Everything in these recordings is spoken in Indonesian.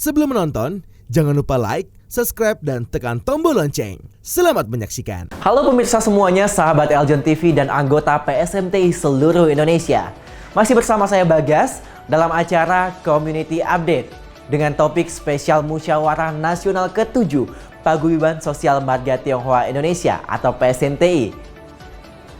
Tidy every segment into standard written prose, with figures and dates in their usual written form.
Sebelum menonton, jangan lupa like, subscribe, dan tekan tombol lonceng. Selamat menyaksikan. Halo pemirsa semuanya, sahabat Eljon TV dan anggota PSMTI seluruh Indonesia. Masih bersama saya Bagas dalam acara Community Update dengan topik spesial Musyawarah Nasional ke-7 Paguyuban Sosial Marga Tionghoa Indonesia atau PSMTI.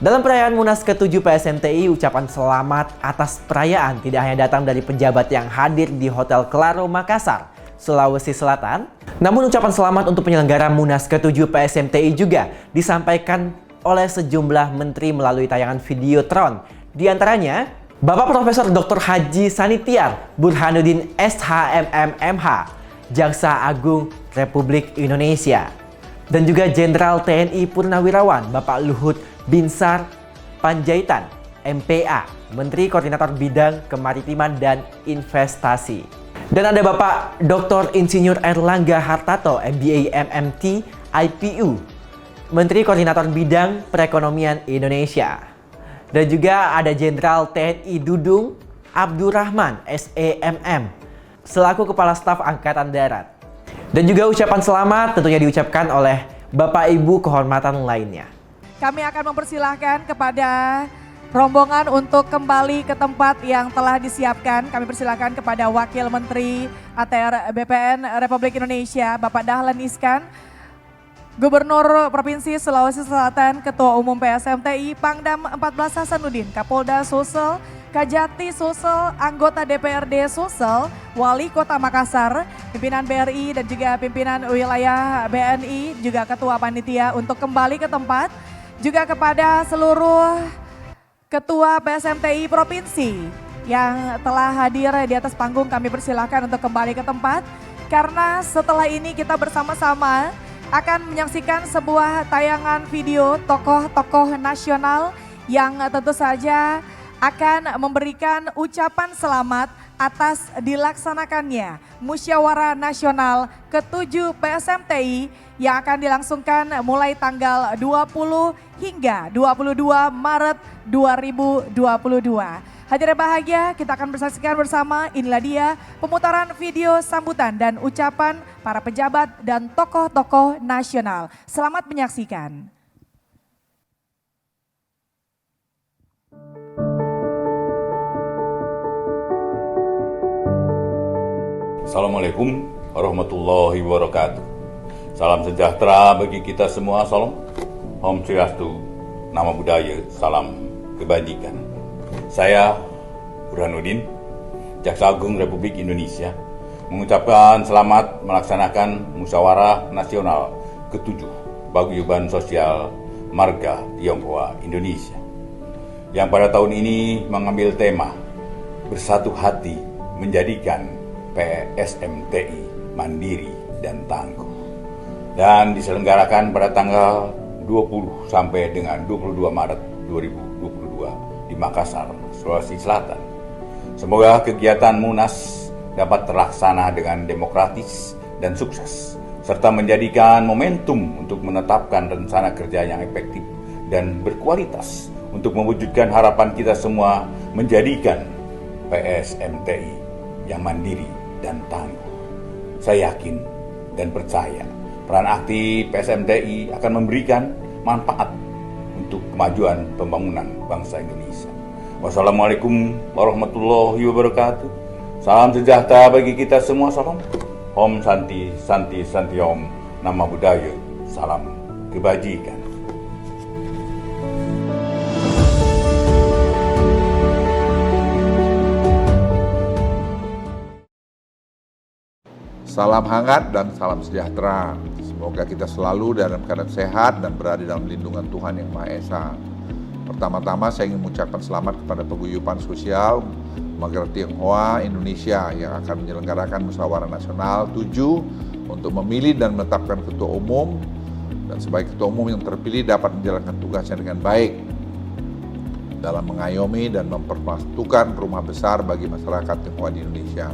Dalam perayaan Munas ke-7 PSMTI, ucapan selamat atas perayaan tidak hanya datang dari pejabat yang hadir di Hotel Claro Makassar, Sulawesi Selatan. Namun ucapan selamat untuk penyelenggara Munas ke-7 PSMTI juga disampaikan oleh sejumlah menteri melalui tayangan Videotron. Di antaranya, Bapak Profesor Dr. Haji Sanitiar Burhanuddin SHMM MH, Jaksa Agung Republik Indonesia. Dan juga Jenderal TNI Purnawirawan Bapak Luhut Binsar Panjaitan, MPA, Menteri Koordinator Bidang Kemaritiman dan Investasi. Dan ada Bapak Dr. Insinyur Erlangga Hartarto, MBA MMT, IPU, Menteri Koordinator Bidang Perekonomian Indonesia. Dan juga ada Jenderal TNI Dudung Abdurrahman, SEMM, selaku Kepala Staf Angkatan Darat. Dan juga ucapan selamat tentunya diucapkan oleh Bapak Ibu kehormatan lainnya. Kami akan mempersilahkan kepada rombongan untuk kembali ke tempat yang telah disiapkan. Kami persilahkan kepada Wakil Menteri ATR BPN Republik Indonesia, Bapak Dahlan Iskan, Gubernur Provinsi Sulawesi Selatan, Ketua Umum PSMTI, Pangdam 14 Hasanuddin, Kapolda Sulsel, Kajati Sulsel, anggota DPRD Sulsel, Wali Kota Makassar, pimpinan BRI dan juga pimpinan wilayah BNI, juga Ketua Panitia untuk kembali ke tempat. Juga kepada seluruh Ketua PSMTI Provinsi yang telah hadir di atas panggung, kami persilahkan untuk kembali ke tempat. Karena setelah ini kita bersama-sama akan menyaksikan sebuah tayangan video tokoh-tokoh nasional yang tentu saja akan memberikan ucapan selamat atas dilaksanakannya Musyawarah Nasional ke-7 PSMTI yang akan dilangsungkan mulai tanggal 20 hingga 22 Maret 2022. Hadirin bahagia, kita akan bersaksikan bersama, inilah dia pemutaran video sambutan dan ucapan para pejabat dan tokoh-tokoh nasional. Selamat menyaksikan. Assalamualaikum warahmatullahi wabarakatuh. Salam sejahtera bagi kita semua. Salam Om Swastiastu, nama budaya, salam kebajikan. Saya Burhanuddin, Jaksa Agung Republik Indonesia, mengucapkan selamat melaksanakan Musyawarah Nasional ke-7 Paguyuban Sosial Marga Tionghoa Indonesia, yang pada tahun ini mengambil tema Bersatu Hati Menjadikan PSMTI Mandiri dan Tangguh, dan diselenggarakan pada tanggal 20 sampai dengan 22 Maret 2022 di Makassar, Sulawesi Selatan. Semoga kegiatan Munas dapat terlaksana dengan demokratis dan sukses, serta menjadikan momentum untuk menetapkan rencana kerja yang efektif dan berkualitas untuk mewujudkan harapan kita semua menjadikan PSMTI yang mandiri dan tangguh. Saya yakin dan percaya peran aktif PSMTI akan memberikan manfaat untuk kemajuan pembangunan bangsa Indonesia. Wassalamualaikum warahmatullahi wabarakatuh. Salam sejahtera bagi kita semua. Salam Om Santi Santi Santi Om, nama budaya, salam kebajikan. Salam hangat dan salam sejahtera. Semoga kita selalu dalam keadaan sehat dan berada dalam lindungan Tuhan Yang Maha Esa. Pertama-tama saya ingin mengucapkan selamat kepada Paguyuban Sosial Marga Tionghoa Indonesia yang akan menyelenggarakan Musyawarah Nasional 7 untuk memilih dan menetapkan ketua umum, dan sebagai ketua umum yang terpilih dapat menjalankan tugasnya dengan baik dalam mengayomi dan mempersatukan rumah besar bagi masyarakat Tionghoa di Indonesia.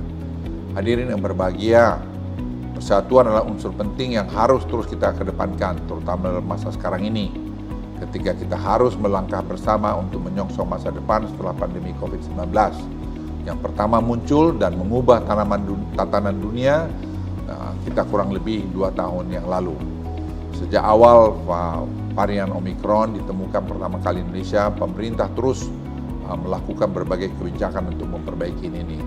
Hadirin yang berbahagia, persatuan adalah unsur penting yang harus terus kita kedepankan, terutama dalam masa sekarang ini, ketika kita harus melangkah bersama untuk menyongsong masa depan setelah pandemi COVID-19. yang pertama muncul dan mengubah tatanan dunia kita kurang lebih 2 tahun yang lalu. Sejak awal varian Omicron ditemukan pertama kali di Indonesia, pemerintah terus melakukan berbagai kebijakan untuk memperbaiki ini.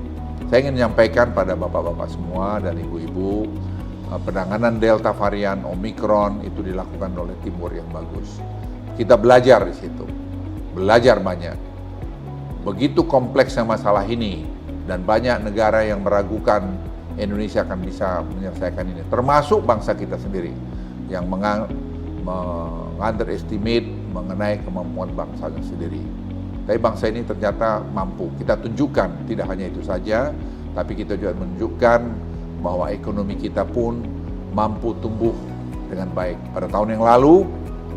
Saya ingin menyampaikan pada bapak-bapak semua dan ibu-ibu, penanganan Delta varian Omicron itu dilakukan oleh teamwork yang bagus. Kita belajar di situ, belajar banyak. Begitu kompleksnya masalah ini dan banyak negara yang meragukan Indonesia akan bisa menyelesaikan ini, termasuk bangsa kita sendiri yang underestimate mengenai kemampuan bangsanya sendiri. Tapi bangsa ini ternyata mampu. Kita tunjukkan tidak hanya itu saja, tapi kita juga menunjukkan bahwa ekonomi kita pun mampu tumbuh dengan baik. Pada tahun yang lalu,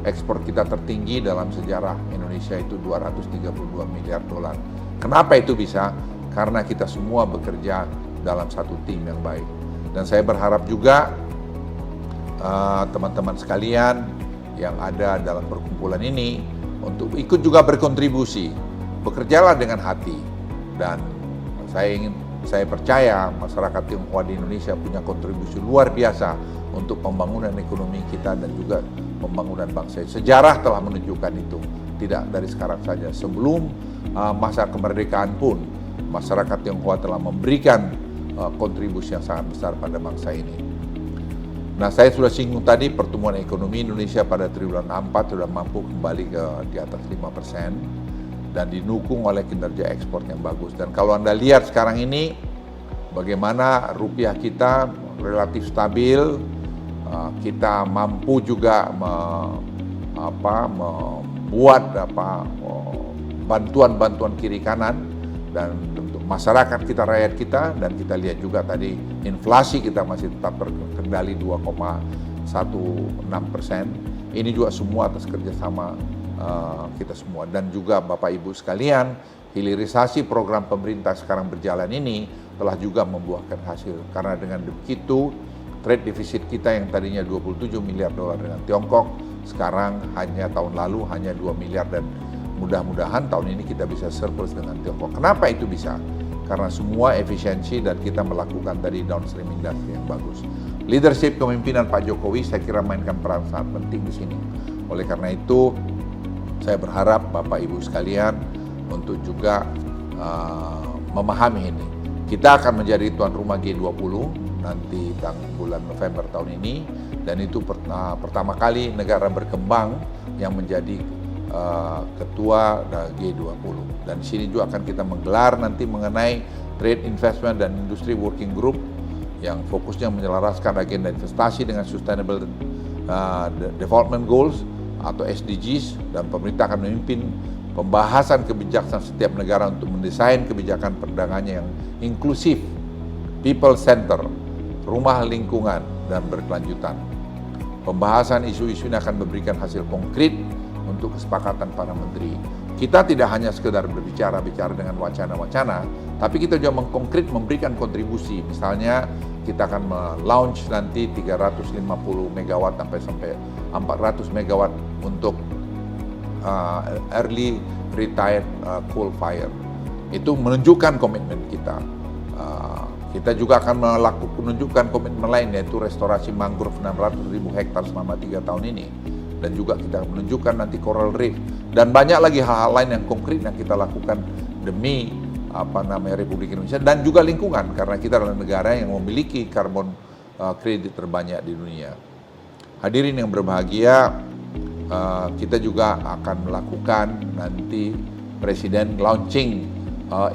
ekspor kita tertinggi dalam sejarah Indonesia itu 232 miliar dolar. Kenapa itu bisa? Karena kita semua bekerja dalam satu tim yang baik. Dan saya berharap juga teman-teman sekalian yang ada dalam perkumpulan ini untuk ikut juga berkontribusi. Bekerjalah dengan hati. Dan saya percaya masyarakat Tionghoa di Indonesia punya kontribusi luar biasa untuk pembangunan ekonomi kita dan juga pembangunan bangsa. Sejarah telah menunjukkan itu, tidak dari sekarang saja. Sebelum masa kemerdekaan pun, masyarakat Tionghoa telah memberikan kontribusi yang sangat besar pada bangsa ini. Nah, saya sudah singgung tadi pertumbuhan ekonomi Indonesia pada triwulan 4 sudah mampu kembali di atas 5% dan didukung oleh kinerja ekspor yang bagus. Dan kalau Anda lihat sekarang ini bagaimana rupiah kita relatif stabil, kita mampu juga membuat bantuan-bantuan kiri kanan dan untuk masyarakat kita, rakyat kita, dan kita lihat juga tadi inflasi kita masih tetap terkendali 2,16%. Ini juga semua atas kerjasama kita semua. Dan juga Bapak Ibu sekalian, hilirisasi program pemerintah sekarang berjalan ini telah juga membuahkan hasil. Karena dengan begitu, trade deficit kita yang tadinya 27 miliar dolar dengan Tiongkok, sekarang tahun lalu hanya 2 miliar dan mudah-mudahan tahun ini kita bisa surplus dengan Tiongkok. Kenapa itu bisa? Karena semua efisiensi dan kita melakukan tadi downstream industry yang bagus. Leadership kepemimpinan Pak Jokowi saya kira mainkan peran sangat penting di sini. Oleh karena itu, saya berharap Bapak Ibu sekalian untuk juga memahami ini. Kita akan menjadi tuan rumah G20 nanti bulan November tahun ini, dan itu pertama kali negara berkembang yang menjadi ketua G20. Dan di sini juga akan kita menggelar nanti mengenai Trade Investment dan Industry Working Group yang fokusnya menyelaraskan agenda investasi dengan Sustainable Development Goals atau SDGs, dan pemerintah akan memimpin pembahasan kebijakan setiap negara untuk mendesain kebijakan perdagangannya yang inklusif, people center, rumah lingkungan, dan berkelanjutan. Pembahasan isu-isu ini akan memberikan hasil konkret untuk kesepakatan para menteri. Kita tidak hanya sekedar berbicara dengan wacana-wacana, tapi kita juga mengkonkret memberikan kontribusi. Misalnya kita akan launch nanti 350 megawatt sampai 400 megawatt untuk early retired coal fire. Itu menunjukkan komitmen kita. Kita juga akan menunjukkan komitmen lain, yaitu restorasi mangrove 600.000 hektar selama 3 tahun ini. Dan juga kita menunjukkan nanti coral reef dan banyak lagi hal-hal lain yang konkret yang kita lakukan demi Republik Indonesia dan juga lingkungan, karena kita adalah negara yang memiliki karbon kredit terbanyak di dunia. Hadirin yang berbahagia, kita juga akan melakukan nanti Presiden launching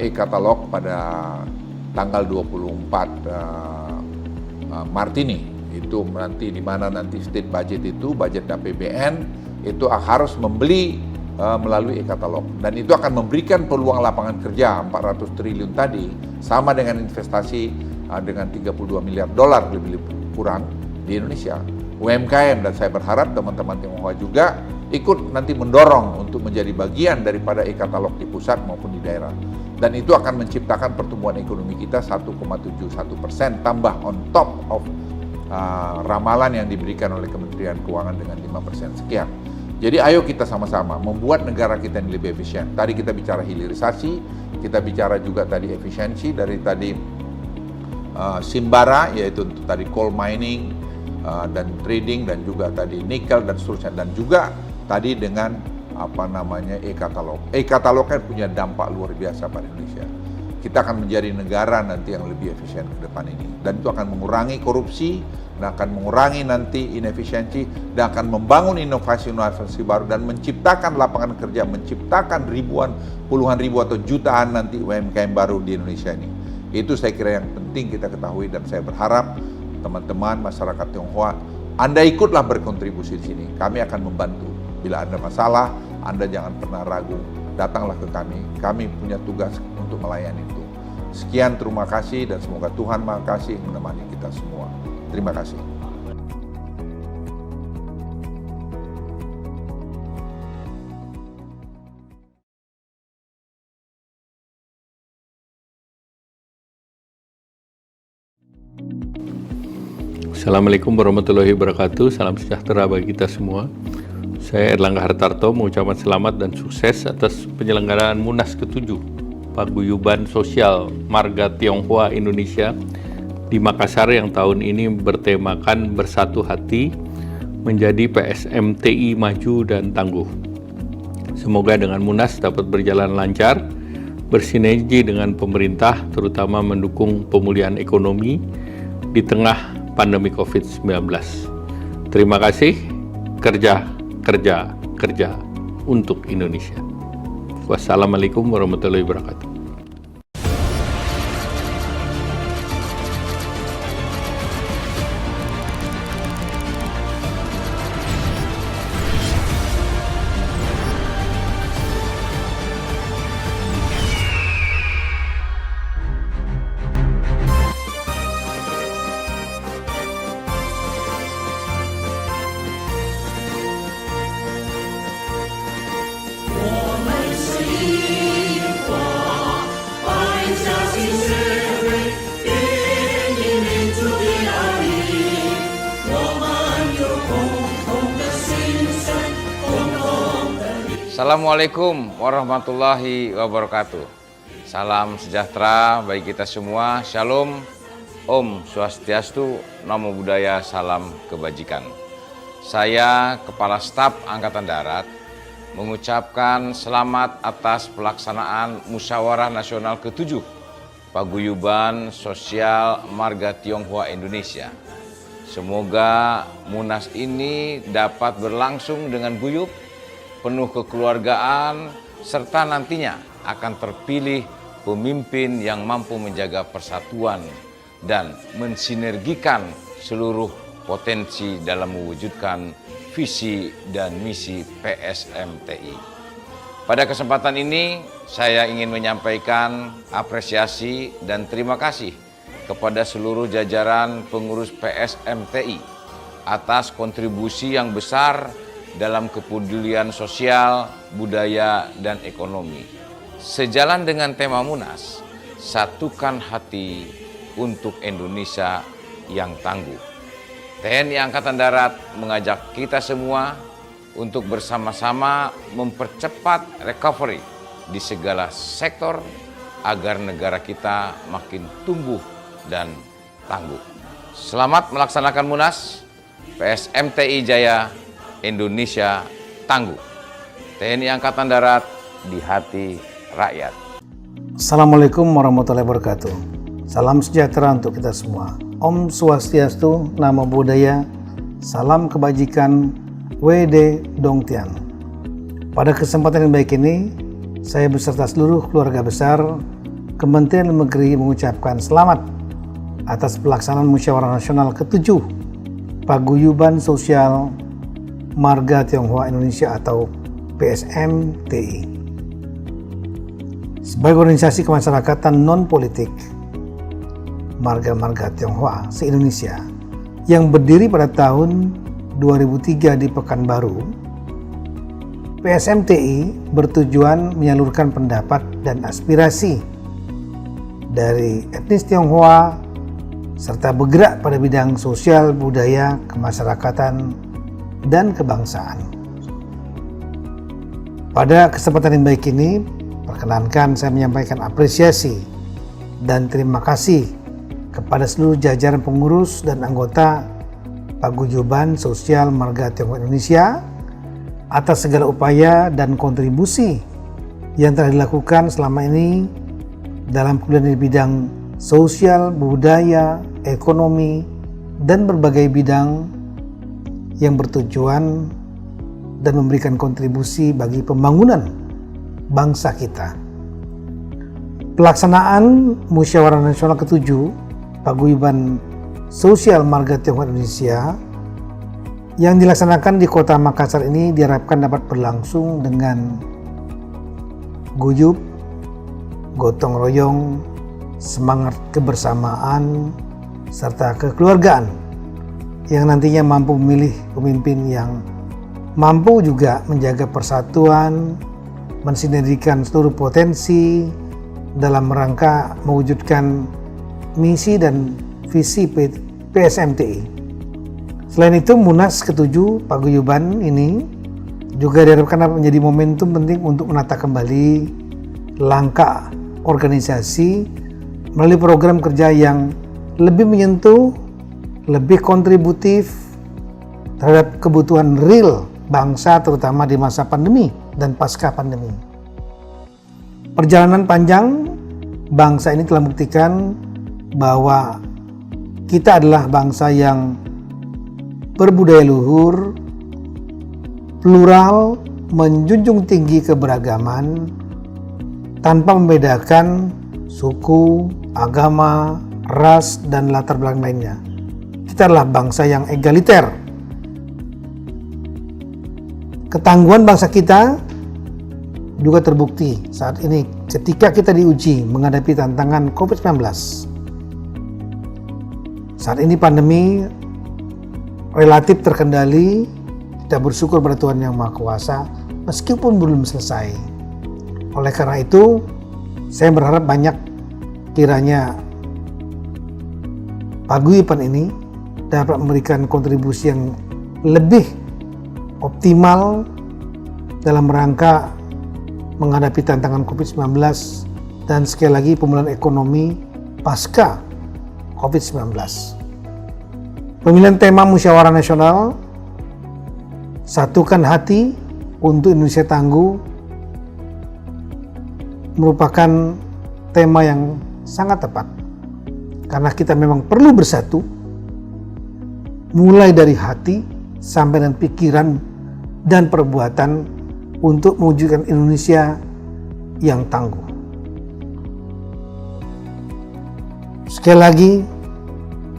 e-katalog pada tanggal 24 Maret ini. Itu nanti di mana nanti state budget itu, budget APBN itu harus membeli melalui e-katalog, dan itu akan memberikan peluang lapangan kerja 400 triliun tadi, sama dengan investasi dengan 32 miliar dolar lebih kurang di Indonesia. UMKM, dan saya berharap teman-teman Tionghoa juga ikut nanti mendorong untuk menjadi bagian daripada e-katalog di pusat maupun di daerah, dan itu akan menciptakan pertumbuhan ekonomi kita 1,71% tambah on top of ramalan yang diberikan oleh Kementerian Keuangan dengan 5% sekian. Jadi ayo kita sama-sama membuat negara kita yang lebih efisien. Tadi kita bicara hilirisasi, kita bicara juga tadi efisiensi dari tadi Simbara, yaitu untuk tadi coal mining dan trading, dan juga tadi nikel dan seterusnya, dan juga tadi dengan e-katalog. E-katalog kan punya dampak luar biasa pada Indonesia. Kita akan menjadi negara nanti yang lebih efisien ke depan ini, dan itu akan mengurangi korupsi, dan akan mengurangi nanti inefisiensi, dan akan membangun inovasi-inovasi baru dan menciptakan lapangan kerja, menciptakan ribuan, puluhan ribu atau jutaan nanti UMKM baru di Indonesia ini. Itu saya kira yang penting kita ketahui, dan saya berharap teman-teman masyarakat Tionghoa, Anda ikutlah berkontribusi di sini. Kami akan membantu. Bila ada masalah, Anda jangan pernah ragu, datanglah ke kami. Kami punya tugas untuk melayani itu. Sekian, terima kasih, dan semoga Tuhan Maha Kasih menemani kita semua. Terima kasih. Assalamualaikum warahmatullahi wabarakatuh. Salam sejahtera bagi kita semua. Saya Erlangga Hartarto mengucapkan selamat dan sukses atas penyelenggaraan Munas ke-7 Paguyuban Sosial Marga Tionghoa Indonesia di Makassar yang tahun ini bertemakan Bersatu Hati menjadi PSMTI Maju dan Tangguh. Semoga dengan Munas dapat berjalan lancar, bersinergi dengan pemerintah, terutama mendukung pemulihan ekonomi di tengah pandemi COVID-19. Terima kasih, kerja untuk Indonesia. Wassalamualaikum warahmatullahi wabarakatuh. Assalamualaikum warahmatullahi wabarakatuh. Salam sejahtera bagi kita semua. Shalom, Om Swastiastu, Namo Buddhaya, salam kebajikan. Saya Kepala Staf Angkatan Darat mengucapkan selamat atas pelaksanaan Musyawarah Nasional ke-7 Paguyuban Sosial Marga Tionghoa Indonesia. Semoga Munas ini dapat berlangsung dengan guyup, penuh kekeluargaan, serta nantinya akan terpilih pemimpin yang mampu menjaga persatuan dan mensinergikan seluruh potensi dalam mewujudkan visi dan misi PSMTI. Pada kesempatan ini, saya ingin menyampaikan apresiasi dan terima kasih kepada seluruh jajaran pengurus PSMTI atas kontribusi yang besar dalam kepedulian sosial, budaya, dan ekonomi. Sejalan dengan tema Munas, satukan hati untuk Indonesia yang tangguh. TNI Angkatan Darat mengajak kita semua untuk bersama-sama mempercepat recovery di segala sektor agar negara kita makin tumbuh dan tangguh. Selamat melaksanakan Munas. PSMTI Jaya, Indonesia tangguh. TNI Angkatan Darat di hati rakyat. Assalamualaikum warahmatullahi wabarakatuh. Salam sejahtera untuk kita semua. Om Swastiastu, Namo Buddhaya, salam kebajikan, WD Dong Tian. Pada kesempatan yang baik ini, saya beserta seluruh keluarga besar Kementerian Dalam Negeri mengucapkan selamat atas pelaksanaan Musyawarah Nasional ke-7 Paguyuban Sosial Marga Tionghoa Indonesia atau PSMTI. Sebagai organisasi kemasyarakatan non-politik Marga-Marga Tionghoa se-Indonesia yang berdiri pada tahun 2003 di Pekanbaru, PSMTI bertujuan menyalurkan pendapat dan aspirasi dari etnis Tionghoa serta bergerak pada bidang sosial, budaya, kemasyarakatan, dan kebangsaan. Pada kesempatan yang baik ini, perkenankan saya menyampaikan apresiasi dan terima kasih kepada seluruh jajaran pengurus dan anggota Paguyuban Sosial Marga Tionghoa Indonesia atas segala upaya dan kontribusi yang telah dilakukan selama ini dalam kemudian di bidang sosial, budaya, ekonomi, dan berbagai bidang yang bertujuan dan memberikan kontribusi bagi pembangunan bangsa kita. Pelaksanaan Musyawarah Nasional ke-7 Paguyuban Sosial Marga Tionghoa Indonesia yang dilaksanakan di Kota Makassar ini diharapkan dapat berlangsung dengan guyup, gotong royong, semangat kebersamaan, serta kekeluargaan yang nantinya mampu memilih pemimpin yang mampu juga menjaga persatuan, mensinergikan seluruh potensi dalam rangka mewujudkan misi dan visi PSMTI. Selain itu, Munas ke-7 Paguyuban ini juga diharapkan dapat menjadi momentum penting untuk menata kembali langkah organisasi melalui program kerja yang lebih menyentuh, lebih kontributif terhadap kebutuhan real bangsa, terutama di masa pandemi dan pasca pandemi. Perjalanan panjang bangsa ini telah membuktikan bahwa kita adalah bangsa yang berbudaya luhur, plural, menjunjung tinggi keberagaman tanpa membedakan suku, agama, ras, dan latar belakang lainnya. Kita adalah bangsa yang egaliter. Ketangguhan bangsa kita juga terbukti saat ini ketika kita diuji menghadapi tantangan COVID-19. Saat ini pandemi relatif terkendali, kita bersyukur pada Tuhan Yang Maha Kuasa meskipun belum selesai. Oleh karena itu, saya berharap banyak kiranya paguyuban ini dapat memberikan kontribusi yang lebih optimal dalam rangka menghadapi tantangan COVID-19 dan sekali lagi pemulihan ekonomi pasca COVID-19. Pemilihan tema Musyawarah Nasional Satukan Hati untuk Indonesia Tangguh merupakan tema yang sangat tepat karena kita memang perlu bersatu mulai dari hati sampai dengan pikiran dan perbuatan untuk mewujudkan Indonesia yang tangguh. Sekali lagi,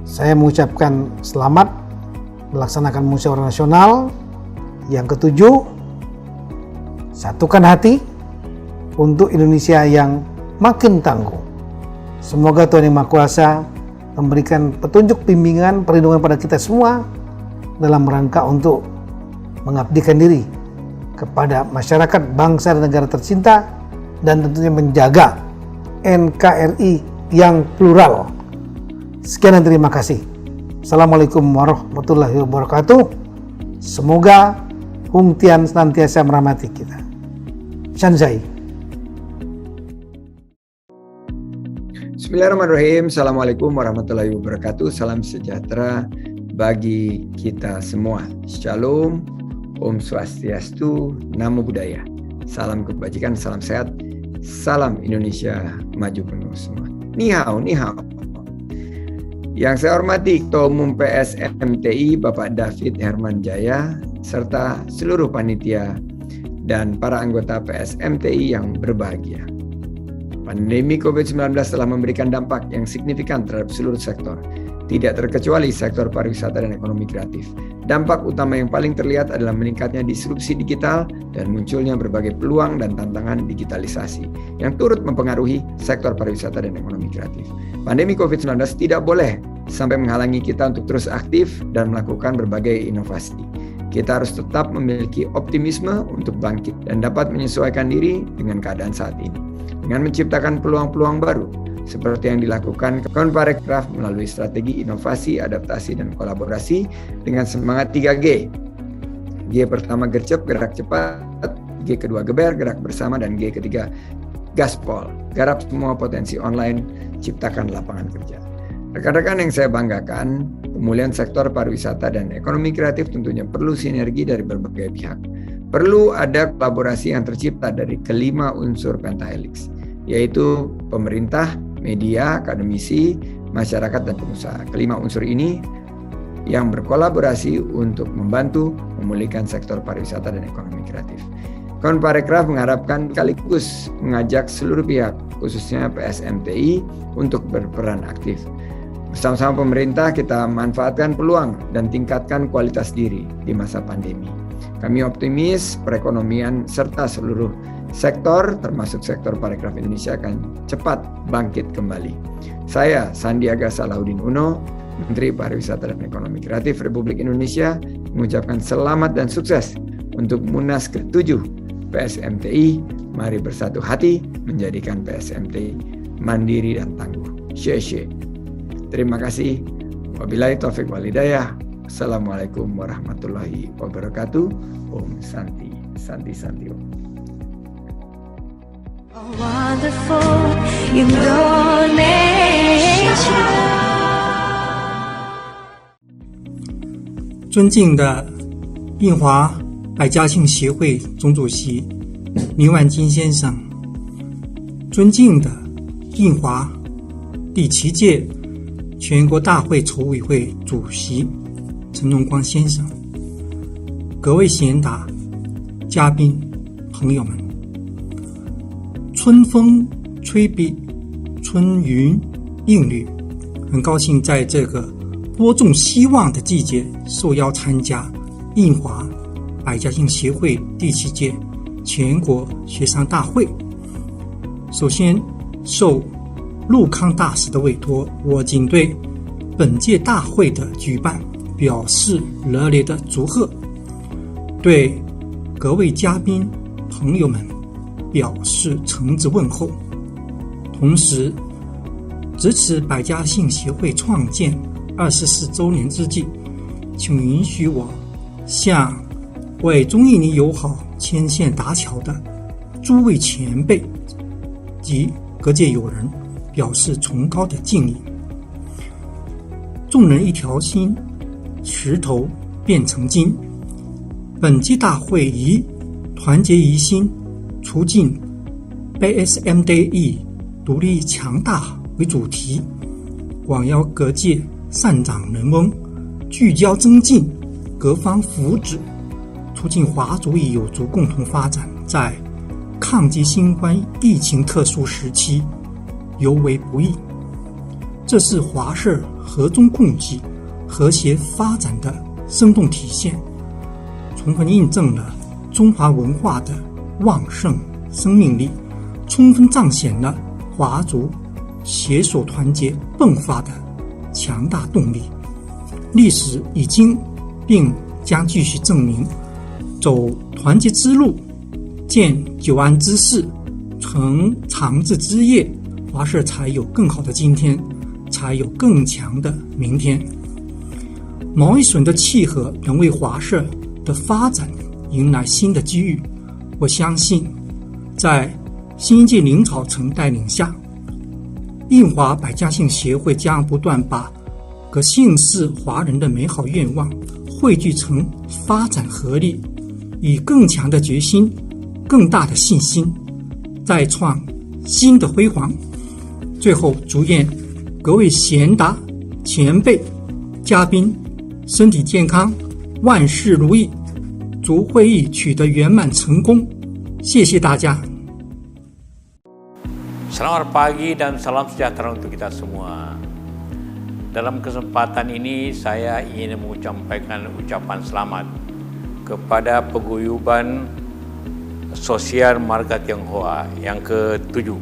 saya mengucapkan selamat melaksanakan Musyawarah Nasional yang ke-7, satukan hati untuk Indonesia yang makin tangguh. Semoga Tuhan Yang Maha Kuasa memberikan petunjuk, bimbingan, perlindungan pada kita semua dalam rangka untuk mengabdikan diri kepada masyarakat, bangsa, dan negara tercinta, dan tentunya menjaga NKRI yang plural. Sekian dan terima kasih. Assalamualaikum warahmatullahi wabarakatuh. Semoga Hung Tian senantiasa merahmati kita. Shanzai. Bismillahirrahmanirrahim. Assalamualaikum warahmatullahi wabarakatuh. Salam sejahtera bagi kita semua. Shalom, Om Swastiastu, Namo Buddhaya. Salam kebajikan, salam sehat, salam Indonesia maju penuh semua. Ni hao, ni hao. Yang saya hormati Ketua Umum PSMTI Bapak David Herman Jaya serta seluruh panitia dan para anggota PSMTI yang berbahagia. Pandemi COVID-19 telah memberikan dampak yang signifikan terhadap seluruh sektor, tidak terkecuali sektor pariwisata dan ekonomi kreatif. Dampak utama yang paling terlihat adalah meningkatnya disrupsi digital dan munculnya berbagai peluang dan tantangan digitalisasi yang turut mempengaruhi sektor pariwisata dan ekonomi kreatif. Pandemi COVID-19 tidak boleh sampai menghalangi kita untuk terus aktif dan melakukan berbagai inovasi. Kita harus tetap memiliki optimisme untuk bangkit dan dapat menyesuaikan diri dengan keadaan saat ini, dengan menciptakan peluang-peluang baru, seperti yang dilakukan Konparekraf melalui strategi inovasi, adaptasi, dan kolaborasi dengan semangat 3G. G pertama gercep, gerak cepat. G kedua geber, gerak bersama, dan G ketiga gaspol. Garap semua potensi online, ciptakan lapangan kerja. Rekan-rekan yang saya banggakan, pemulihan sektor pariwisata dan ekonomi kreatif tentunya perlu sinergi dari berbagai pihak. Perlu ada kolaborasi yang tercipta dari kelima unsur pentahelix, yaitu pemerintah, media, akademisi, masyarakat, dan pengusaha. Kelima unsur ini yang berkolaborasi untuk membantu memulihkan sektor pariwisata dan ekonomi kreatif. Konparekraf mengharapkan sekaligus mengajak seluruh pihak, khususnya PSMTI, untuk berperan aktif. Bersama-sama pemerintah kita manfaatkan peluang dan tingkatkan kualitas diri di masa pandemi. Kami optimis perekonomian serta seluruh sektor, termasuk sektor parekraf Indonesia, akan cepat bangkit kembali. Saya, Sandiaga Salahuddin Uno, Menteri Pariwisata dan Ekonomi Kreatif Republik Indonesia, mengucapkan selamat dan sukses untuk Munas ke-7 PSMTI. Mari bersatu hati menjadikan PSMTI mandiri dan tangguh. Syekh. Terima kasih. Wabillahi taufiq wal hidayah. Assalamualaikum warahmatullahi wabarakatuh. Om Santi, Santi, Santi Om. Wonderful Indonesia. 尊敬的印华百家姓协会总主席林万金先生，尊敬的印华第7届全国大会筹委会主席陈荣光先生，各位贤达、嘉宾、朋友们，春风吹碧，春云映绿，很高兴在这个播种希望的季节受邀参加印华百家姓协会第7届全国协商大会。首先受陆康大使的委托，我谨对本届大会的举办表示热烈的祝贺，对各位嘉宾朋友们表示诚挚问候。同时值此百家姓协会创建24周年之际，请允许我向为中印尼友好牵线搭桥的诸位前辈及各界友人表示崇高的敬意。众人一条心，石头变成金。本届大会以团结一心，促进 PSMTI 独立强大为主题，广邀各界善长人翁，聚焦增进各方福祉，促进华族与友族共同发展，在抗击新冠疫情特殊时期尤为不易。这是华社和衷共济、和谐发展的生动体现，充分印证了中华文化的旺盛生命力，充分彰显了华族携手团结迸发的强大动力。历史已经并将继续证明，走团结之路，建久安之势，成长治之业，华社才有更好的今天，才有更强的明天。贸易损的契合能为华社的发展迎来新的机遇。我相信在新一届领导层带领下，印华百家姓协会将不断把各姓氏华人的美好愿望汇聚成发展合力，以更强的决心、更大的信心，再创新的辉煌。最后祝愿各位贤达、前辈、嘉宾身体健康，万事如意，祝会议取得圆满成功。谢谢大家。Selamat pagi dan salam sejahtera untuk kita semua. Dalam kesempatan ini saya ingin mengucapkan ucapan selamat kepada paguyuban sosial Marga Tionghoa yang ke-7.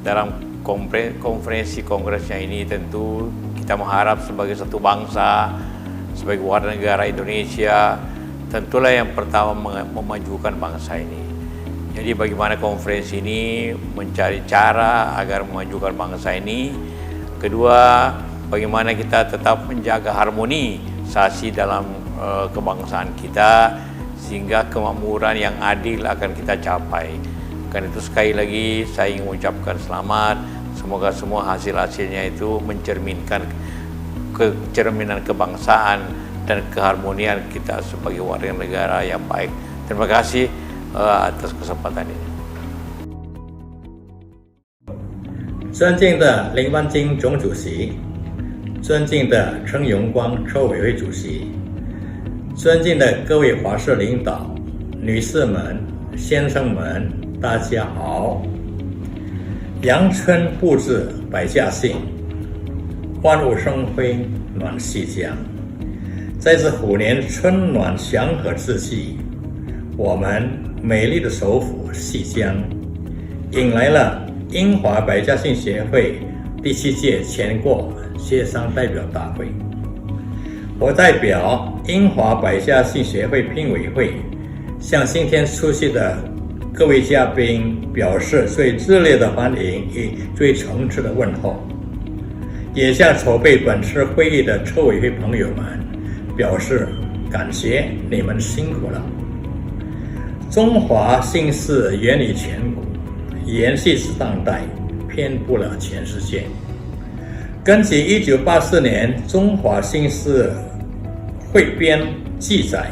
Dalam konferensi kongresnya ini tentu kita mengharap sebagai satu bangsa, sebagai warga negara Indonesia, tentulah yang pertama memajukan bangsa ini. Jadi bagaimana konferensi ini mencari cara agar memajukan bangsa ini. Kedua, bagaimana kita tetap menjaga harmonisasi dalam kebangsaan kita sehingga kemakmuran yang adil akan kita capai. Karena itu sekali lagi saya ingin mengucapkan selamat. Semoga semua hasil-hasilnya itu mencerminkan kecerminan kebangsaan dan keharmonian kita sebagai warga negara yang baik. Terima kasih atas kesempatan ini. 尊敬的林万金总主席，尊敬的陈荣光筹委会主席，尊敬的各位华社领导、女士们、先生们，大家好！阳春布置百家姓，万物生辉暖细江。在这虎年春暖祥和之际，我们美丽的首府细江迎来了英华百家姓协会第7届全国协商代表大会。我代表英华百家姓协会评委会，向今天出席的各位嘉宾表示最热烈的欢迎与最诚挚的问候，也向筹备本次会议的筹委会朋友们表示感谢，你们辛苦了。中华姓氏源于千古，延续至当代，遍布了全世界。根据1984年中华姓氏汇编记载，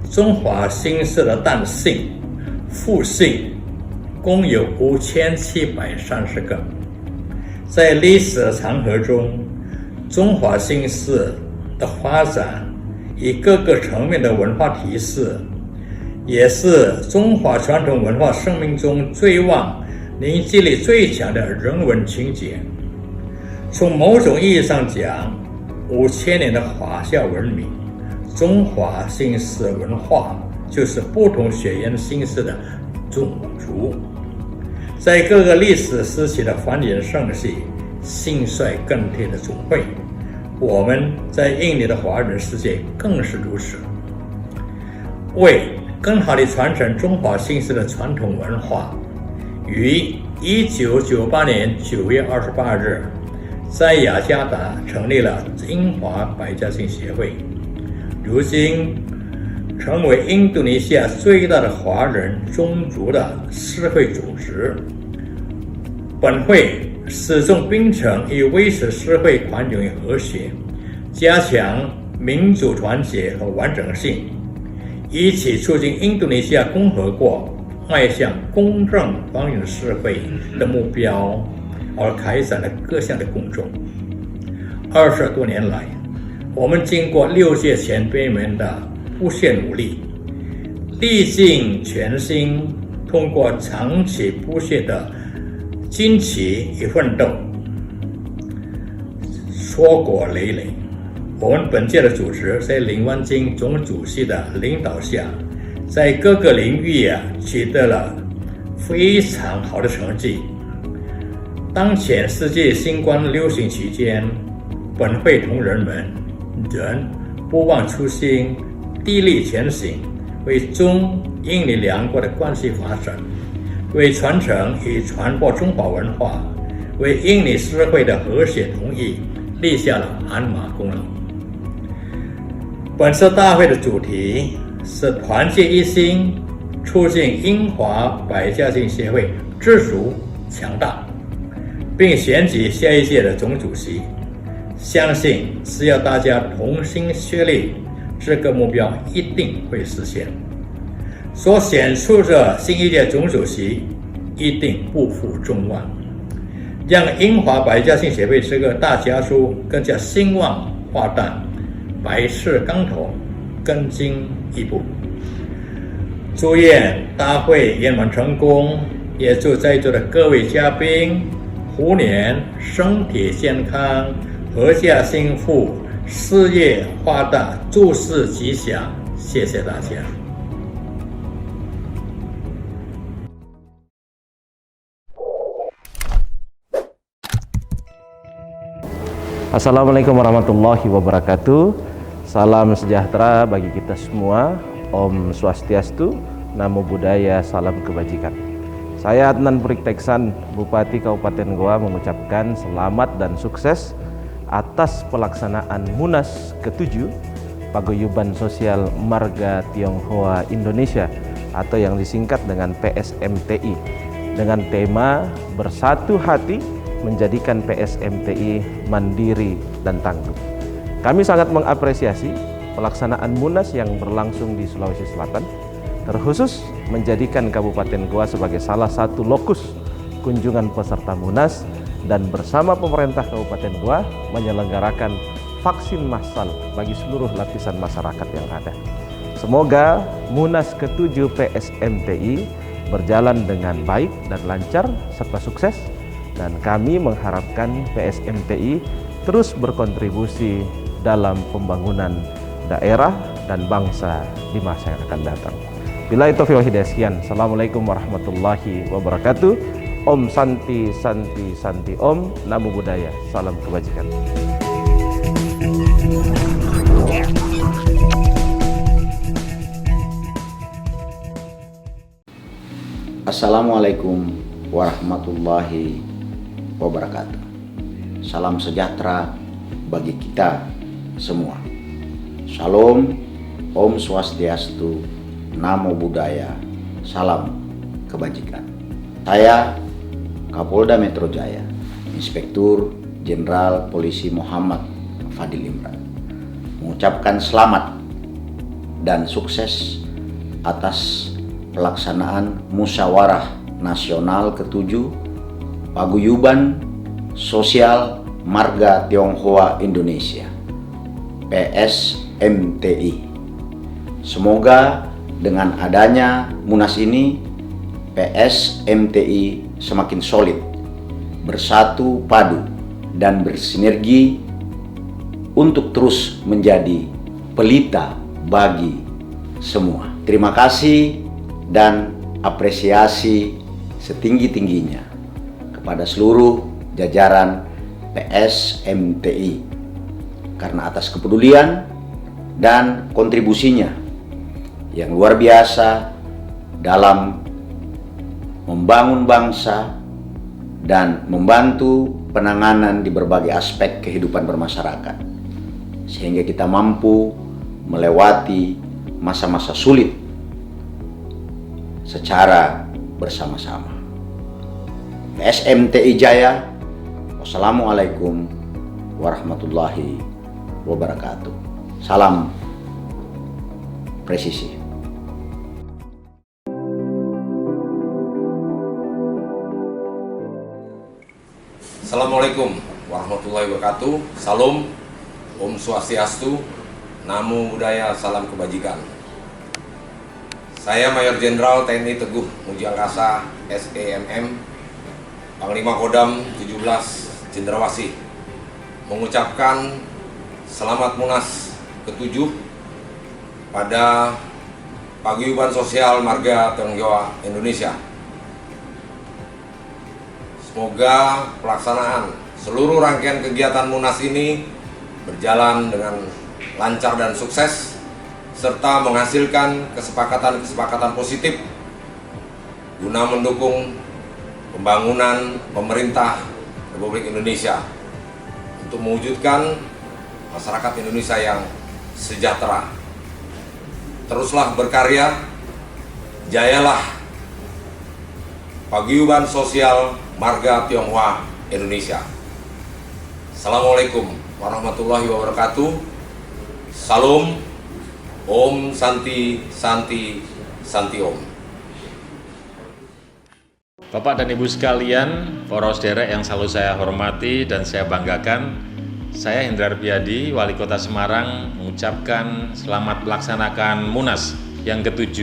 中华姓氏的单姓、复姓共有5730个。在历史的长河中，中华姓氏的发展以各个层面的文化提示，也是中华传统文化生命中最旺、凝聚力最强的人文情结。从某种意义上讲，5000年的华夏文明，中华姓氏文化就是不同血缘姓氏的种族，在各个历史时期的繁衍盛世、兴衰更替的总汇。我们在印尼的华人世界更是如此。为更好地传承中华姓氏的传统文化，于1998年9月28日，在雅加达成立了英华百家姓协会，如今成为印度尼西亚最大的华人宗族的社会组织。本会始终秉承以维持社会繁荣与和谐，加强民主团结和完整性，一起促进印度尼西亚共和国迈向公正繁荣的社会的目标，而开展了各项的工作。20多年来，我们经过6届前辈们的不懈努力，历尽全心，通过长期不懈的坚持与奋斗，硕果累累。我们本届的组织在林万金总主席的领导下，在各个领域取得了非常好的成绩。当前世界新冠流行期间，本会同仁们仍不忘初心，砥砺前行，为中印尼两国的关系发展，为传承与传播中华文化，为印尼社会的和谐统一立下了汗马功劳。本次大会的主题是团结一心，促进英华百家姓协会自主强大，并选举下一届的总主席。相信只要大家同心协力，这个目标一定会实现。所选出的新一届总主席一定不负众望，让英华百家姓协会这个大家族更加兴旺发展，百事纲头，更进一步。祝愿大会圆满成功，也祝在座的各位嘉宾虎年身体健康，阖家幸福，事业发达，诸事吉祥。谢谢大家。Assalamualaikum warahmatullahi wabarakatuh. Salam sejahtera bagi kita semua. Om Swastiastu, Namo Buddhaya, salam kebajikan. Saya Adnan Purik Teksan, Bupati Kabupaten Goa, mengucapkan selamat dan sukses atas pelaksanaan Munas ke-7 Paguyuban Sosial Marga Tionghoa Indonesia atau yang disingkat dengan PSMTI dengan tema Bersatu Hati Menjadikan PSMTI Mandiri dan Tangguh. Kami sangat mengapresiasi pelaksanaan Munas yang berlangsung di Sulawesi Selatan, terkhusus menjadikan Kabupaten Goa sebagai salah satu lokus kunjungan peserta Munas dan bersama pemerintah Kabupaten Goa menyelenggarakan vaksin massal bagi seluruh lapisan masyarakat yang ada. Semoga Munas ke-7 PSMTI berjalan dengan baik dan lancar serta sukses, dan kami mengharapkan PSMTI terus berkontribusi dalam pembangunan daerah dan bangsa di masa yang akan datang. Billahi taufiq wal hidayah. Sekian. Assalamualaikum warahmatullahi wabarakatuh. Om Santi Santi Santi Om. Namo Buddhaya. Salam kebajikan. Assalamualaikum warahmatullahi wabarakatuh. Salam sejahtera bagi kita semua. Shalom, Om Swastiastu, Namo Buddhaya, salam kebajikan. Saya Kapolda Metro Jaya, Inspektur Jenderal Polisi Muhammad Fadil Imran, mengucapkan selamat dan sukses atas pelaksanaan Musyawarah Nasional ke-7 Paguyuban Sosial Marga Tionghoa Indonesia PSMTI. Semoga dengan adanya Munas ini PSMTI semakin solid, bersatu padu dan bersinergi untuk terus menjadi pelita bagi semua. Terima kasih dan apresiasi setinggi-tingginya kepada seluruh jajaran PSMTI karena atas kepedulian dan kontribusinya yang luar biasa dalam membangun bangsa dan membantu penanganan di berbagai aspek kehidupan bermasyarakat, sehingga kita mampu melewati masa-masa sulit secara bersama-sama. PSMTI Jaya. Wassalamualaikum warahmatullahi wabarakatuh. Salam presisi. Assalamualaikum warahmatullahi wabarakatuh. Salam, Om Swastiastu, Namo Buddhaya, salam kebajikan. Saya Mayor Jenderal TNI Teguh Muji Angkasa SEMM Panglima Kodam 17 Cendrawasih mengucapkan selamat Munas ke-7 pada Paguyuban Sosial Marga Tionghoa Indonesia. Semoga pelaksanaan seluruh rangkaian kegiatan Munas ini berjalan dengan lancar dan sukses, serta menghasilkan kesepakatan-kesepakatan positif guna mendukung pembangunan pemerintah Republik Indonesia untuk mewujudkan masyarakat Indonesia yang sejahtera. Teruslah berkarya, jayalah Paguyuban Sosial Marga Tionghoa Indonesia. Assalamualaikum warahmatullahi wabarakatuh. Salam, Om Santi Santi Santi Om. Bapak dan Ibu sekalian, para saudara yang selalu saya hormati dan saya banggakan, saya Hendrar Biadi, Wali Kota Semarang, mengucapkan selamat melaksanakan Munas yang ke-7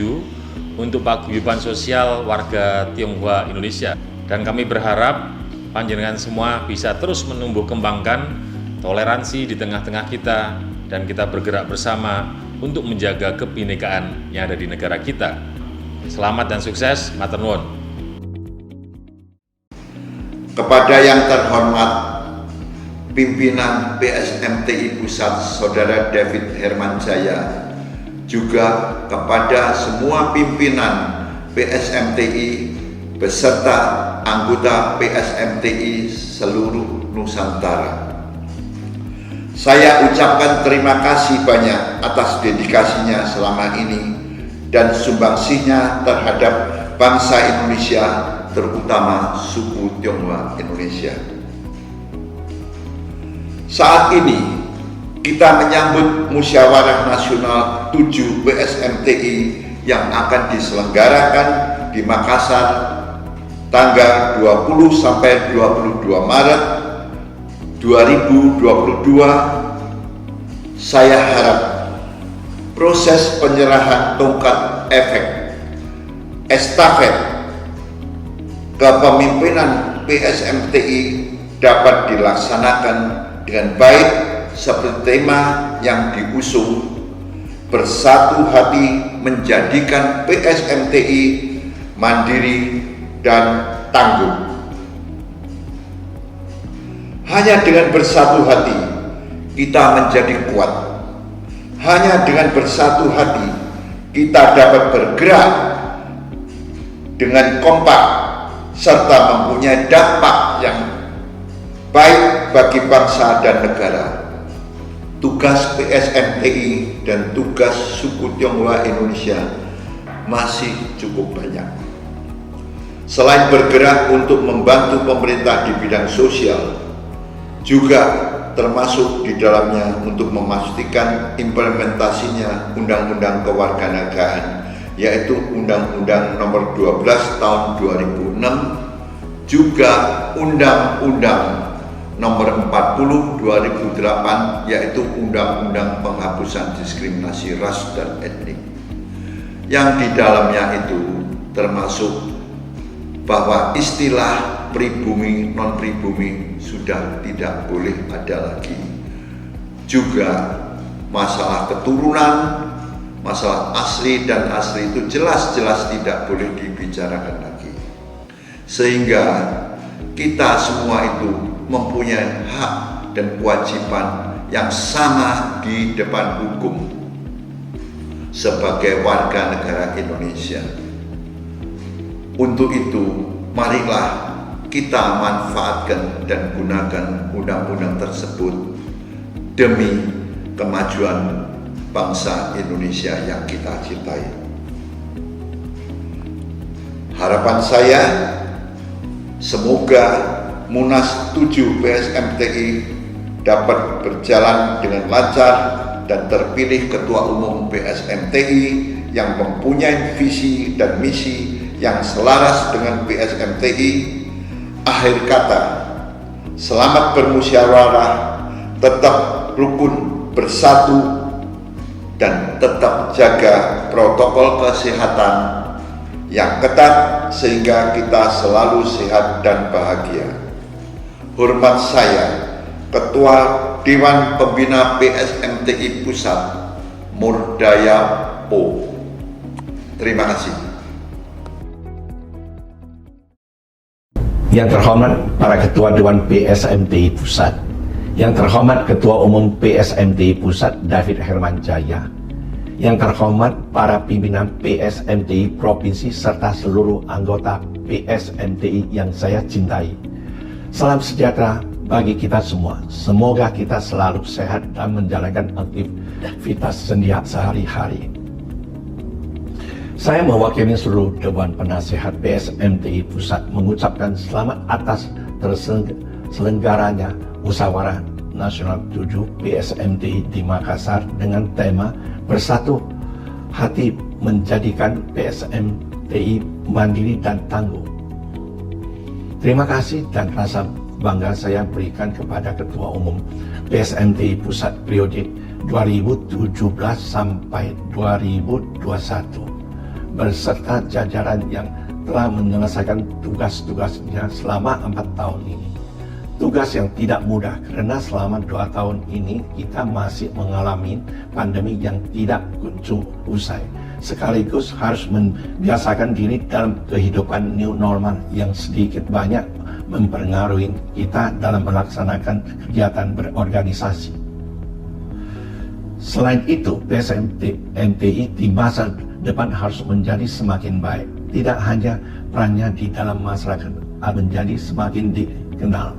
untuk Paguyuban Sosial Warga Tionghoa Indonesia. Dan kami berharap panjenengan semua bisa terus menumbuh kembangkan toleransi di tengah-tengah kita, dan kita bergerak bersama untuk menjaga kebinekaan yang ada di negara kita. Selamat dan sukses, matur nuwun. Kepada yang terhormat pimpinan PSMTI Pusat Saudara David Herman Jaya, juga kepada semua pimpinan PSMTI beserta anggota PSMTI seluruh Nusantara. Saya ucapkan terima kasih banyak atas dedikasinya selama ini dan sumbangsihnya terhadap bangsa Indonesia, terutama suku Tionghoa Indonesia. Saat ini kita menyambut musyawarah nasional 7 PSMTI yang akan diselenggarakan di Makassar tanggal 20 sampai 22 Maret 2022. Saya harap proses penyerahan tongkat efek estafet kepemimpinan PSMTI dapat dilaksanakan dengan baik seperti tema yang diusung, bersatu hati menjadikan PSMTI mandiri dan tangguh. Hanya dengan bersatu hati kita menjadi kuat. Hanya dengan bersatu hati kita dapat bergerak dengan kompak serta mempunyai dampak yang baik bagi bangsa dan negara. Tugas PSMTI dan tugas suku Tionghoa Indonesia masih cukup banyak. Selain bergerak untuk membantu pemerintah di bidang sosial, juga termasuk di dalamnya untuk memastikan implementasinya Undang-Undang Kewarganegaraan, yaitu Undang-Undang Nomor 12 Tahun 2006, juga Undang-Undang Nomor 40 2008, yaitu Undang-Undang Penghapusan Diskriminasi Ras dan Etnik. Yang di dalamnya itu termasuk bahwa istilah pribumi, non-pribumi sudah tidak boleh ada lagi. Juga masalah keturunan, masalah asli dan asli itu jelas-jelas tidak boleh dibicarakan lagi. Sehingga kita semua itu mempunyai hak dan kewajiban yang sama di depan hukum sebagai warga negara Indonesia. Untuk itu, marilah kita manfaatkan dan gunakan undang-undang tersebut demi kemajuan bangsa Indonesia yang kita cintai. Harapan saya, semoga Munas 7 PSMTI dapat berjalan dengan lancar dan terpilih Ketua Umum PSMTI yang mempunyai visi dan misi yang selaras dengan PSMTI. Akhir kata, selamat bermusyawarah, tetap rukun, bersatu, dan tetap jaga protokol kesehatan yang ketat sehingga kita selalu sehat dan bahagia. Hormat saya, Ketua Dewan Pembina PSMTI Pusat, Murdaya Po. Terima kasih. Yang terhormat para Ketua Dewan PSMTI Pusat, yang terhormat Ketua Umum PSMTI Pusat David Herman Jaya, yang terhormat para pimpinan PSMTI Provinsi serta seluruh anggota PSMTI yang saya cintai. Salam sejahtera bagi kita semua. Semoga kita selalu sehat dan menjalankan aktivitas sehari-hari. Saya mewakili seluruh Dewan Penasehat PSMTI Pusat mengucapkan selamat atas terselenggaranya Musyawarah Nasional 7 PSMTI di Makassar dengan tema Bersatu Hati Menjadikan PSMTI Mandiri dan Tangguh. Terima kasih dan rasa bangga saya berikan kepada Ketua Umum PSMTI Pusat periode 2017 sampai 2021. Beserta jajaran yang telah menyelesaikan tugas-tugasnya selama 4 tahun ini. Tugas yang tidak mudah karena selama 2 tahun ini kita masih mengalami pandemi yang tidak kunjung usai. Sekaligus harus membiasakan diri dalam kehidupan new normal yang sedikit banyak mempengaruhi kita dalam melaksanakan kegiatan berorganisasi. Selain itu, PSMTI di masa depan harus menjadi semakin baik. Tidak hanya perannya di dalam masyarakat menjadi semakin dikenal,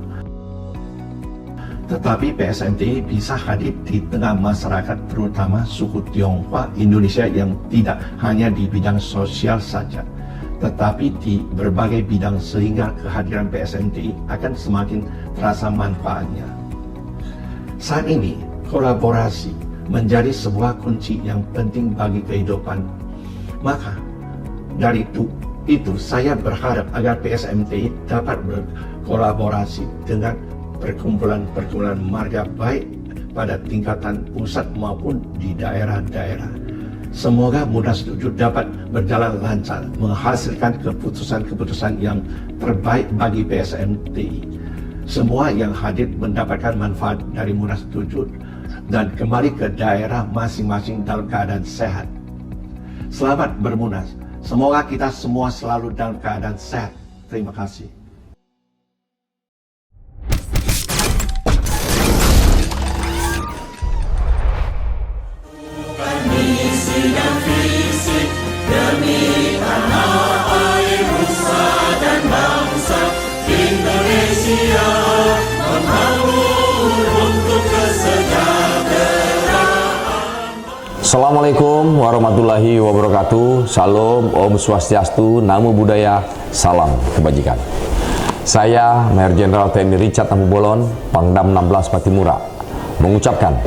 Tetapi PSMTI bisa hadir di tengah masyarakat, terutama suku Tionghoa Indonesia yang tidak hanya di bidang sosial saja, tetapi di berbagai bidang, sehingga kehadiran PSMTI akan semakin terasa manfaatnya. Saat ini, kolaborasi menjadi sebuah kunci yang penting bagi kehidupan. Maka, dari itu saya berharap agar PSMTI dapat berkolaborasi dengan perkumpulan-perkumpulan marga baik pada tingkatan pusat maupun di daerah-daerah. Semoga Munas 7 dapat berjalan lancar, menghasilkan keputusan-keputusan yang terbaik bagi PSMTI. Semua yang hadir mendapatkan manfaat dari Munas 7 dan kembali ke daerah masing-masing dalam keadaan sehat. Selamat bermunas. Semoga kita semua selalu dalam keadaan sehat. Terima kasih. Demi tanah air, nusa dan bangsa Indonesia, membangun untuk kesejahteraan. Assalamualaikum warahmatullahi wabarakatuh. Salam, Om Swastiastu, Namo Buddhaya, salam kebajikan. Saya Mayor Jenderal TNI Richard Tambubolon, Pangdam 16 Patimura, mengucapkan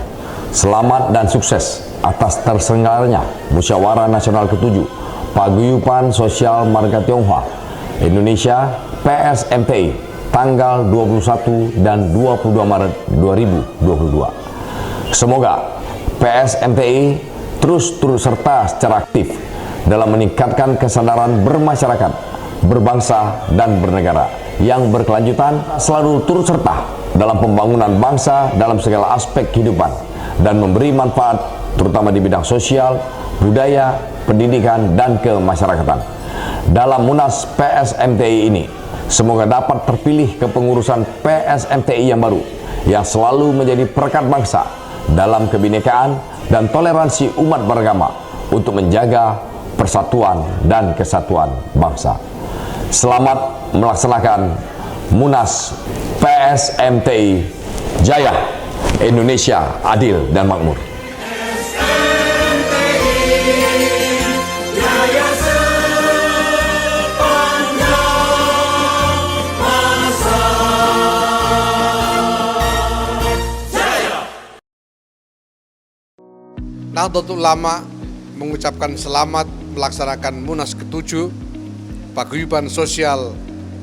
selamat dan sukses atas terselenggaranya Musyawarah Nasional ke-7 Paguyuban Sosial Marga Tionghoa Indonesia PSMTI tanggal 21 dan 22 Maret 2022. Semoga PSMTI terus turut serta secara aktif dalam meningkatkan kesadaran bermasyarakat, berbangsa, dan bernegara yang berkelanjutan, selalu turut serta dalam pembangunan bangsa dalam segala aspek kehidupan dan memberi manfaat terutama di bidang sosial, budaya, pendidikan, dan kemasyarakatan. Dalam Munas PSMTI ini, semoga dapat terpilih kepengurusan PSMTI yang baru, yang selalu menjadi perekat bangsa dalam kebinekaan dan toleransi umat beragama untuk menjaga persatuan dan kesatuan bangsa. Selamat melaksanakan Munas PSMTI Jaya, Indonesia adil dan makmur. Nahdlatul Ulama mengucapkan selamat melaksanakan Munas ke-7 Paguyuban Sosial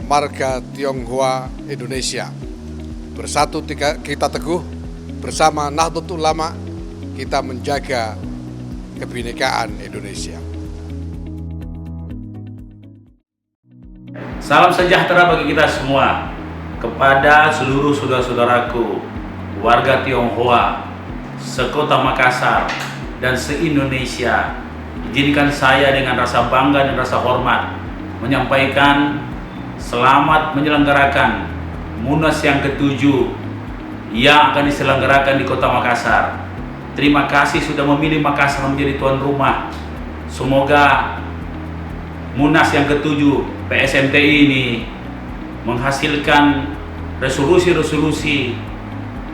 Marga Tionghoa Indonesia. Bersatu kita teguh, bersama Nahdlatul Ulama kita menjaga kebinekaan Indonesia. Salam sejahtera bagi kita semua, kepada seluruh saudara-saudaraku, warga Tionghoa, sekota Makassar, dan se-Indonesia. Izinkan saya dengan rasa bangga dan rasa hormat menyampaikan selamat menyelenggarakan Munas yang ke-7 yang akan diselenggarakan di kota Makassar. Terima kasih sudah memilih Makassar menjadi tuan rumah. Semoga Munas yang ke-7 PSMTI ini menghasilkan resolusi-resolusi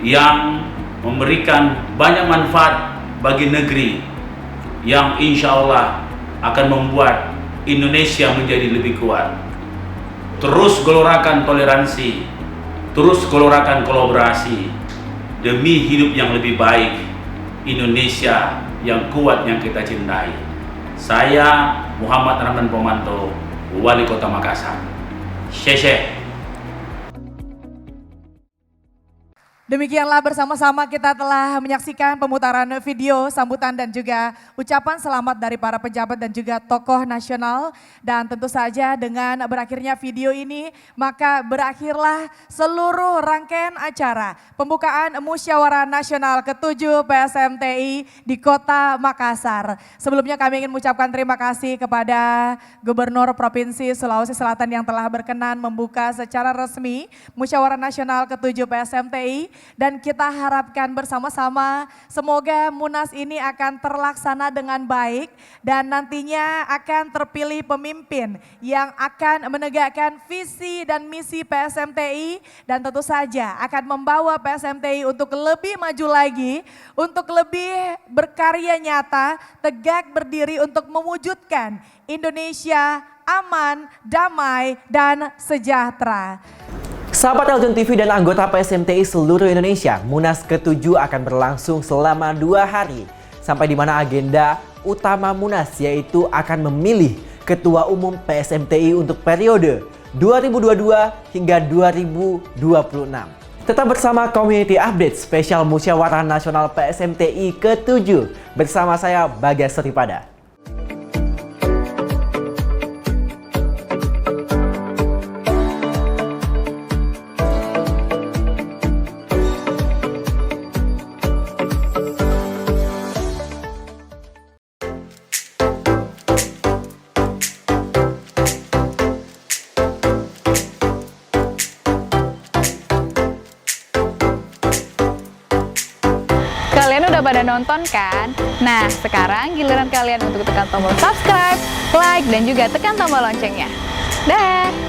yang memberikan banyak manfaat bagi negeri, yang insya Allah akan membuat Indonesia menjadi lebih kuat. Terus gelorakan toleransi, terus gelorakan kolaborasi demi hidup yang lebih baik, Indonesia yang kuat yang kita cintai. Saya Muhammad Rahman Pomanto, Wali Kota Makassar. Syekh. Demikianlah bersama-sama kita telah menyaksikan pemutaran video sambutan dan juga ucapan selamat dari para pejabat dan juga tokoh nasional. Dan tentu saja dengan berakhirnya video ini, maka berakhirlah seluruh rangkaian acara pembukaan Musyawarah Nasional ke-7 PSMTI di Kota Makassar. Sebelumnya kami ingin mengucapkan terima kasih kepada Gubernur Provinsi Sulawesi Selatan yang telah berkenan membuka secara resmi Musyawarah Nasional ke-7 PSMTI dan kita harapkan bersama-sama semoga Munas ini akan terlaksana dengan baik dan nantinya akan terpilih pemimpin yang akan menegakkan visi dan misi PSMTI dan tentu saja akan membawa PSMTI untuk lebih maju lagi, untuk lebih berkarya nyata, tegak berdiri untuk mewujudkan Indonesia aman, damai, dan sejahtera. Sahabat Eljon TV dan anggota PSMTI seluruh Indonesia, Munas ke-7 akan berlangsung selama 2 hari. Sampai di mana agenda utama Munas yaitu akan memilih Ketua Umum PSMTI untuk periode 2022 hingga 2026. Tetap bersama Community Update spesial Musyawarah Nasional PSMTI ke-7 bersama saya Bagas Seripada. Kalian udah pada nonton kan? Nah, sekarang giliran kalian untuk tekan tombol subscribe, like, dan juga tekan tombol loncengnya. Dah!